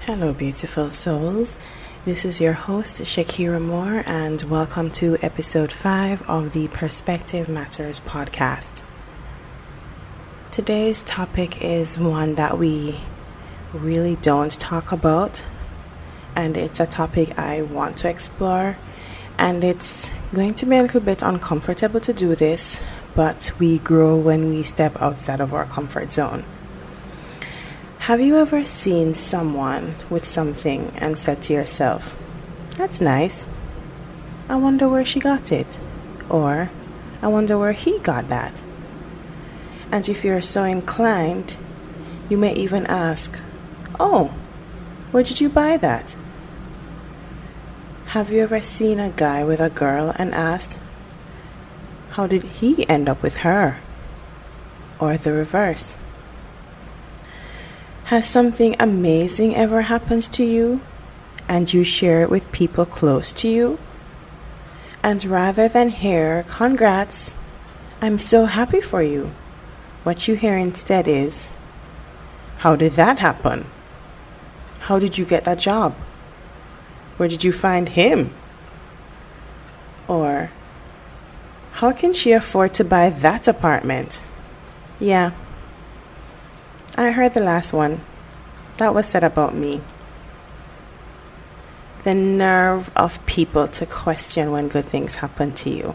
Hello, beautiful souls. This is your host, Shakira Moore, and welcome to episode 5 of the Perspective Matters podcast. Today's topic is one that we really don't talk about, and it's a topic I want to explore, and it's going to be a little bit uncomfortable to do this, but we grow when we step outside of our comfort zone. Have you ever seen someone with something and said to yourself, "That's nice. I wonder where she got it," or "I wonder where he got that"? And if you're so inclined, you may even ask, "Oh, where did you buy that?" Have you ever seen a guy with a girl and asked, "How did he end up with her?" Or the reverse? Has something amazing ever happened to you and you share it with people close to you? And rather than hear, "Congrats, I'm so happy for you," what you hear instead is, "How did that happen? How did you get that job? Where did you find him?" Or, "How can she afford to buy that apartment?" Yeah, I heard the last one. That was said about me. The nerve of people to question when good things happen to you.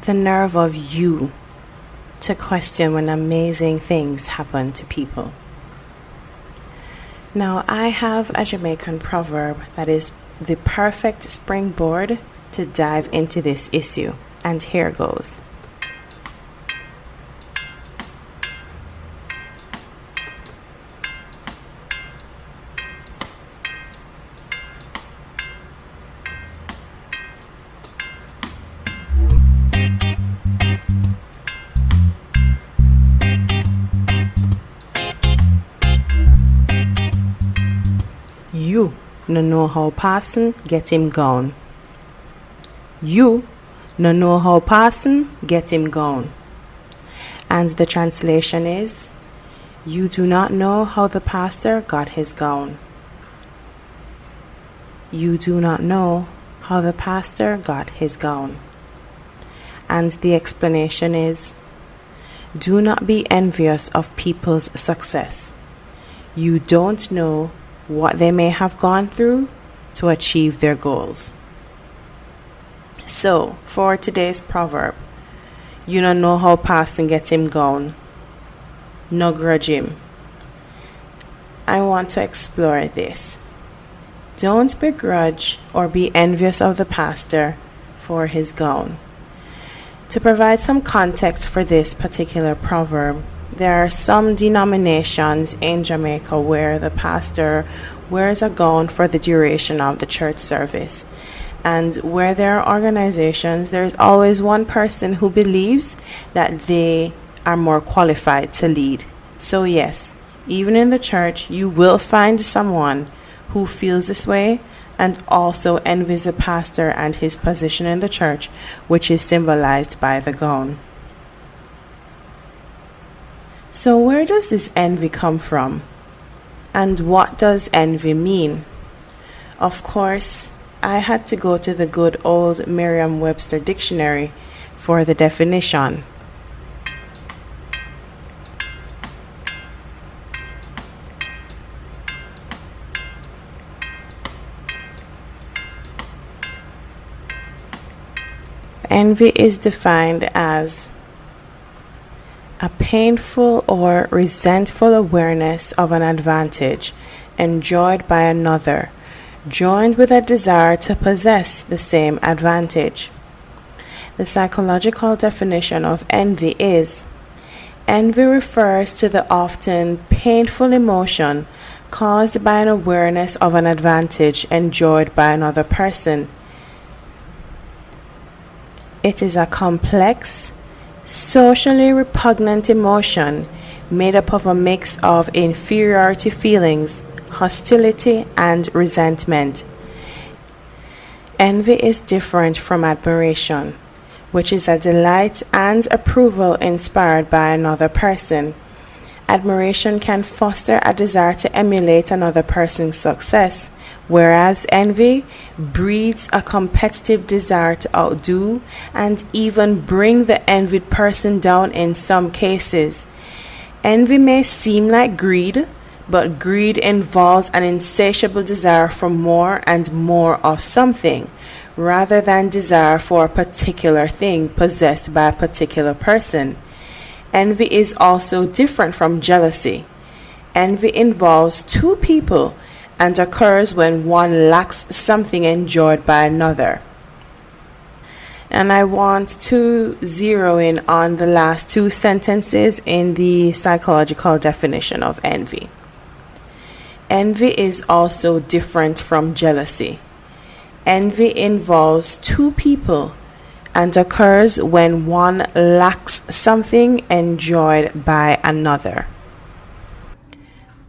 The nerve of you to question when amazing things happen to people. Now, I have a Jamaican proverb that is the perfect springboard to dive into this issue, and here goes. You no know how person get him gone. You no know how person get him gone. And the translation is, you do not know how the pastor got his gown. You do not know how the pastor got his gown. And the explanation is, do not be envious of people's success. You don't know what they may have gone through to achieve their goals. So, for today's proverb, you don't know how person get him gone. No grudge him. I want to explore this. Don't begrudge or be envious of the pastor for his gown. To provide some context for this particular proverb, there are some denominations in Jamaica where the pastor wears a gown for the duration of the church service. And where there are organizations, there's always one person who believes that they are more qualified to lead. So yes, even in the church, you will find someone who feels this way and also envies the pastor and his position in the church, which is symbolized by the gown. So where does this envy come from? And what does envy mean? Of course, I had to go to the good old Merriam-Webster dictionary for the definition. Envy is defined as a painful or resentful awareness of an advantage enjoyed by another, joined with a desire to possess the same advantage. The psychological definition of envy is: envy refers to the often painful emotion caused by an awareness of an advantage enjoyed by another person. It is a complex, socially repugnant emotion made up of a mix of inferiority feelings, hostility, and resentment. Envy is different from admiration, which is a delight and approval inspired by another person, Admiration can foster a desire to emulate another person's success, whereas envy breeds a competitive desire to outdo and even bring the envied person down in some cases. Envy may seem like greed, but greed involves an insatiable desire for more and more of something, rather than desire for a particular thing possessed by a particular person. Envy is also different from jealousy. Envy involves two people and occurs when one lacks something enjoyed by another. And I want to zero in on the last two sentences in the psychological definition of envy. Envy is also different from jealousy. Envy involves two people and occurs when one lacks something enjoyed by another.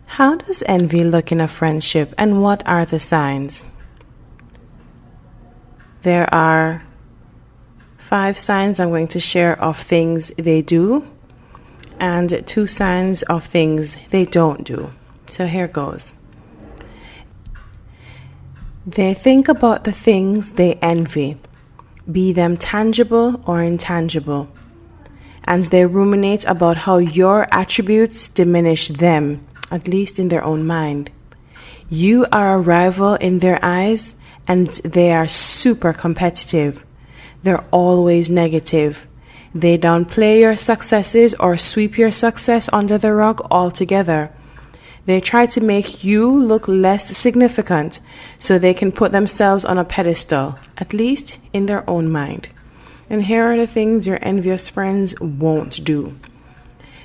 How does envy look in a friendship, and what are the signs? There are 5 signs I'm going to share of things they do, and 2 signs of things they don't do. So here goes. They think about the things they envy, be them tangible or intangible, and they ruminate about how your attributes diminish them, at least in their own mind. You are a rival in their eyes, and they are super competitive. They're always negative. They downplay your successes or sweep your success under the rug altogether. They try to make you look less significant so they can put themselves on a pedestal, at least in their own mind. And here are the things your envious friends won't do.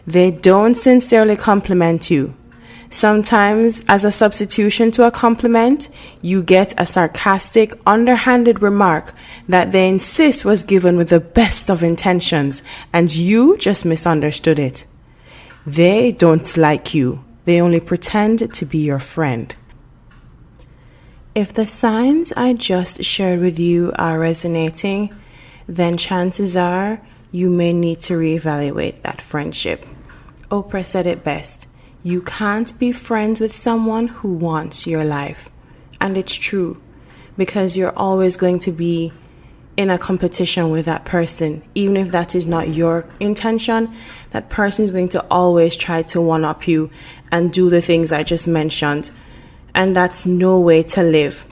They don't sincerely compliment you. Sometimes, as a substitution to a compliment, you get a sarcastic, underhanded remark that they insist was given with the best of intentions, and you just misunderstood it. They don't like you. They only pretend to be your friend. If the signs I just shared with you are resonating, then chances are you may need to reevaluate that friendship. Oprah said it best. You can't be friends with someone who wants your life. And it's true, because you're always going to be in a competition with that person. Even if that is not your intention, that person is going to always try to one-up you and do the things I just mentioned. And that's no way to live.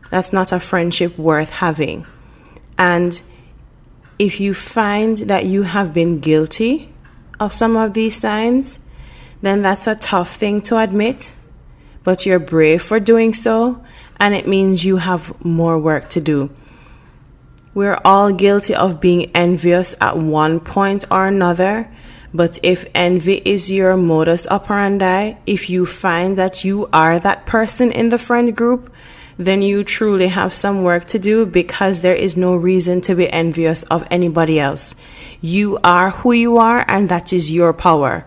That's not a friendship worth having. And if you find that you have been guilty of some of these signs, then that's a tough thing to admit, but you're brave for doing so, and it means you have more work to do. We're all guilty of being envious at one point or another, but if envy is your modus operandi, if you find that you are that person in the friend group, then you truly have some work to do, because there is no reason to be envious of anybody else. You are who you are, and that is your power.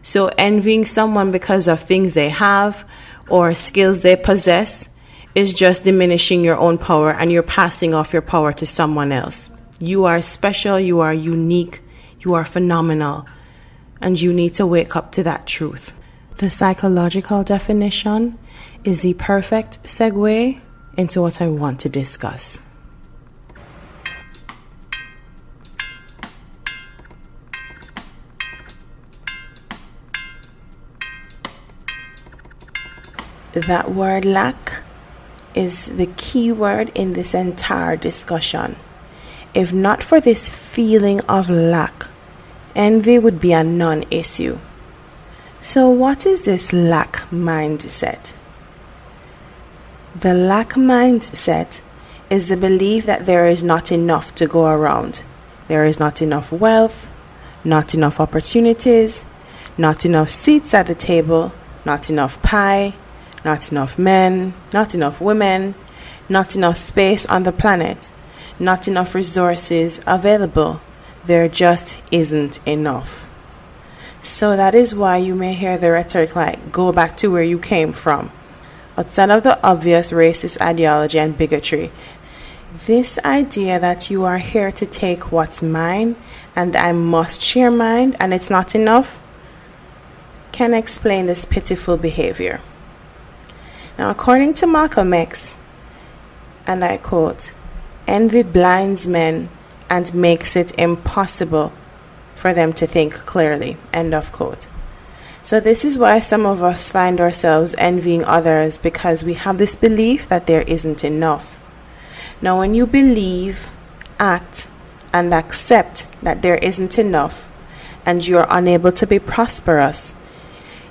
So envying someone because of things they have or skills they possess is just diminishing your own power, and you're passing off your power to someone else. You are special, you are unique, you are phenomenal, and you need to wake up to that truth. The psychological definition is the perfect segue into what I want to discuss. That word lack is the key word in this entire discussion. If not for this feeling of lack, envy would be a non-issue. So what is this lack mindset? The lack mindset is the belief that there is not enough to go around. There is not enough wealth, not enough opportunities, not enough seats at the table, not enough pie, not enough men, not enough women, not enough space on the planet, not enough resources available. There just isn't enough. So that is why you may hear the rhetoric like, go back to where you came from. Outside of the obvious racist ideology and bigotry, this idea that you are here to take what's mine and I must share mine and it's not enough, can explain this pitiful behavior. Now, according to Malcolm X, and I quote, "Envy blinds men and makes it impossible for them to think clearly," end of quote. So this is why some of us find ourselves envying others, because we have this belief that there isn't enough. Now, when you believe, act, and accept that there isn't enough, and you are unable to be prosperous,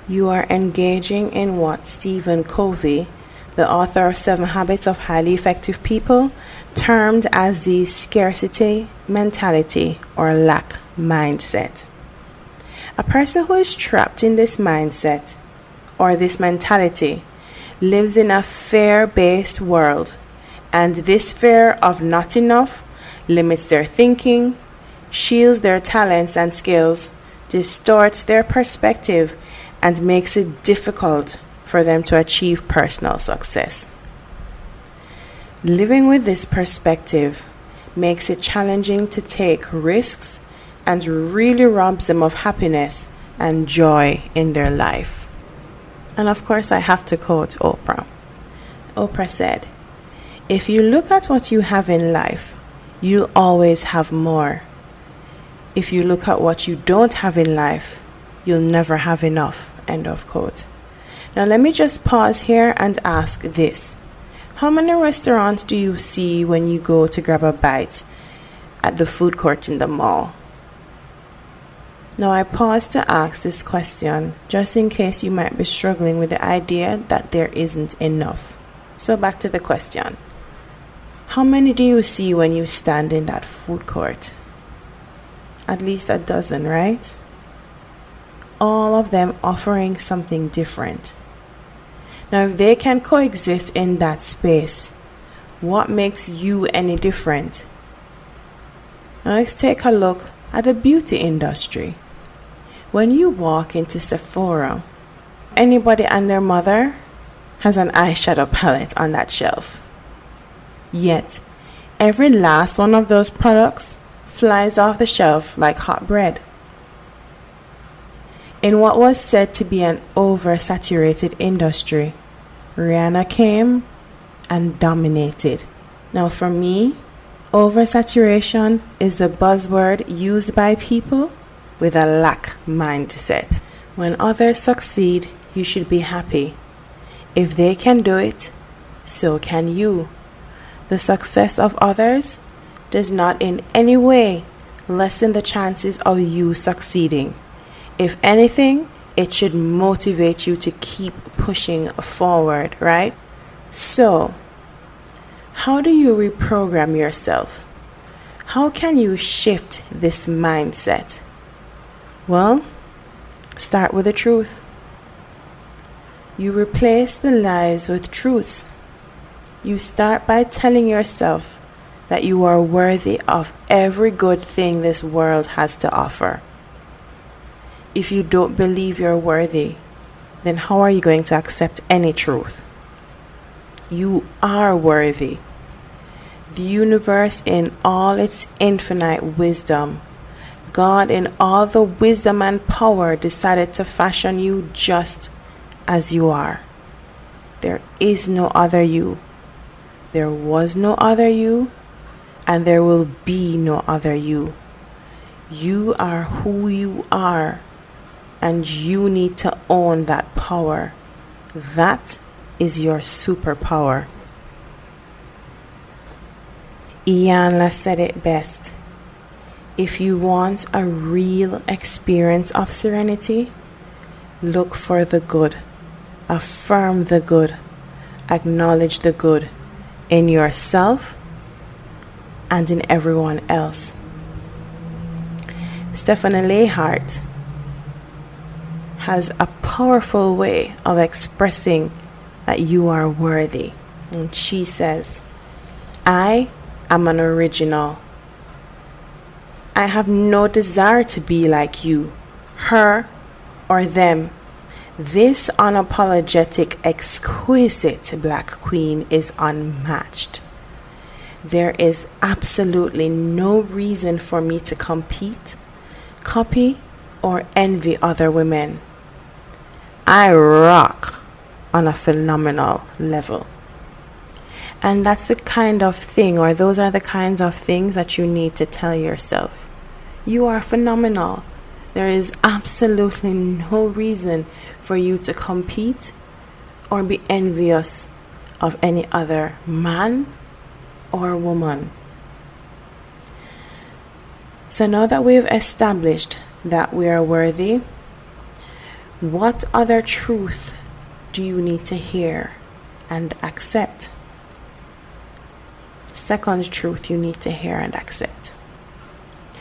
you are engaging in what Stephen Covey, the author of 7 Habits of Highly Effective People, termed as the scarcity mentality or lack mindset. A person who is trapped in this mindset or this mentality lives in a fear-based world, and this fear of not enough limits their thinking, shields their talents and skills, distorts their perspective, and makes it difficult for them to achieve personal success. Living with this perspective makes it challenging to take risks and really robs them of happiness and joy in their life. And of course, I have to quote Oprah. Oprah said, "If you look at what you have in life, you'll always have more. If you look at what you don't have in life, you'll never have enough," end of quote. Now let me just pause here and ask this. How many restaurants do you see when you go to grab a bite at the food court in the mall? Now I pause to ask this question just in case you might be struggling with the idea that there isn't enough. So back to the question. How many do you see when you stand in that food court? At least a dozen, right? All of them offering something different. Now if they can coexist in that space, what makes you any different? Now let's take a look at the beauty industry. When you walk into Sephora, anybody and their mother has an eyeshadow palette on that shelf. Yet, every last one of those products flies off the shelf like hot bread. In what was said to be an oversaturated industry, Rihanna came and dominated. Now for me, oversaturation is the buzzword used by people with a lack mindset. When others succeed, you should be happy. If they can do it, so can you. The success of others does not in any way lessen the chances of you succeeding. If anything, it should motivate you to keep pushing forward, right? So, how do you reprogram yourself? How can you shift this mindset? Well, start with the truth. You replace the lies with truths. You start by telling yourself that you are worthy of every good thing this world has to offer. If you don't believe you're worthy, then how are you going to accept any truth? You are worthy. The universe in all its infinite wisdom, God in all the wisdom and power decided to fashion you just as you are. There is no other you. There was no other you, and there will be no other you. You are who you are, and you need to own that power. That is your superpower. Iyanla said it best. If you want a real experience of serenity, look for the good, affirm the good, acknowledge the good in yourself and in everyone else. Stephanie Leihart has a powerful way of expressing that you are worthy. And she says, I am an original. I have no desire to be like you, her, or them. This unapologetic, exquisite black queen is unmatched. There is absolutely no reason for me to compete, copy, or envy other women. I rock on a phenomenal level. And that's the kind of thing, or those are the kinds of things that you need to tell yourself. You are phenomenal. There is absolutely no reason for you to compete or be envious of any other man or woman. So now that we've established that we are worthy, what other truth do you need to hear and accept? Second truth you need to hear and accept.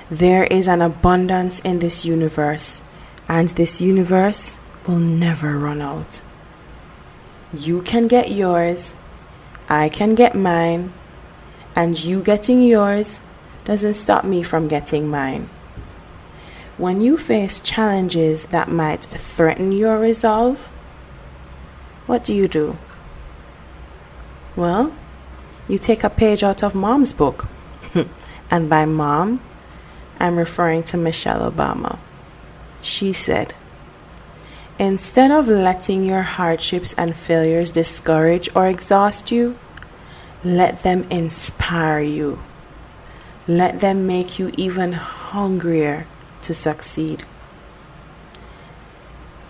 There is an abundance in this universe, and this universe will never run out. You can get yours, I can get mine, and you getting yours doesn't stop me from getting mine. When you face challenges that might threaten your resolve, what do? Well, you take a page out of Mom's book. And by Mom, I'm referring to Michelle Obama. She said, instead of letting your hardships and failures discourage or exhaust you, let them inspire you. Let them make you even hungrier to succeed.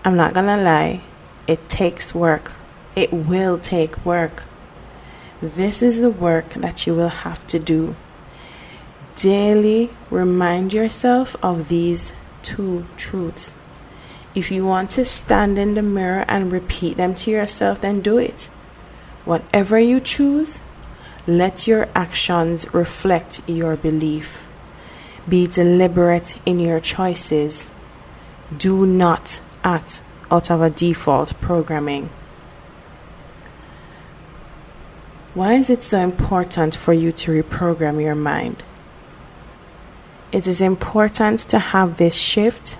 I'm not gonna lie, it takes work. It will take work. This is the work that you will have to do. Daily remind yourself of these two truths. If you want to stand in the mirror and repeat them to yourself, then do it. Whatever you choose, let your actions reflect your belief. Be deliberate in your choices. Do not act out of a default programming. Why is it so important for you to reprogram your mind? It is important to have this shift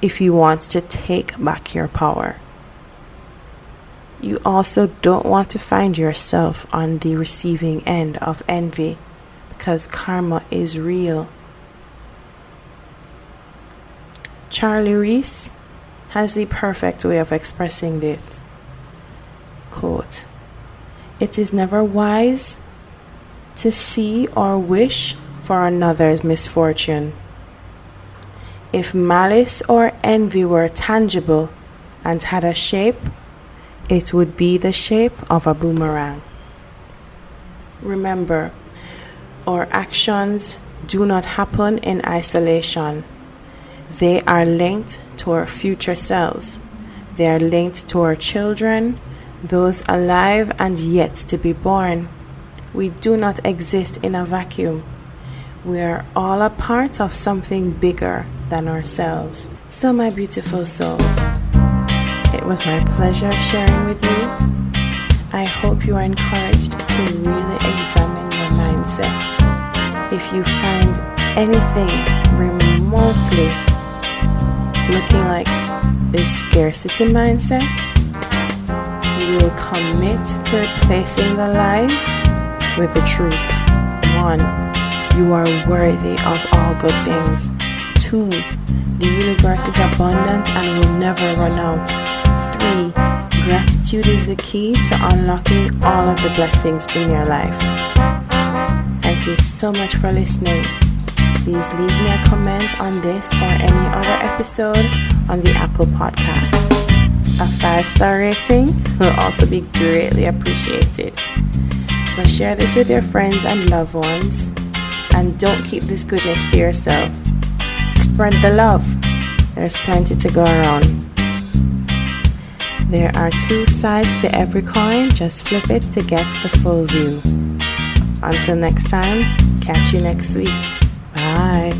if you want to take back your power. You also don't want to find yourself on the receiving end of envy, because karma is real. Charlie Reese has the perfect way of expressing this. Quote, "It is never wise to see or wish for another's misfortune. If malice or envy were tangible and had a shape, it would be the shape of a boomerang." Remember, our actions do not happen in isolation. They are linked to our future selves. They are linked to our children, those alive and yet to be born. We do not exist in a vacuum. We are all a part of something bigger than ourselves. So my beautiful souls, it was my pleasure sharing with you. I hope you are encouraged to really examine your mindset. If you find anything remotely looking like this scarcity mindset, you will commit to replacing the lies with the truths. 1, you are worthy of all good things. 2, the universe is abundant and will never run out. 3, gratitude is the key to unlocking all of the blessings in your life. Thank you so much for listening. Please leave me a comment on this or any other episode on the Apple Podcast. A 5-star rating will also be greatly appreciated. So share this with your friends and loved ones, and don't keep this goodness to yourself. Spread the love. There's plenty to go around. There are 2 sides to every coin. Just flip it to get the full view. Until next time, catch you next week. Bye.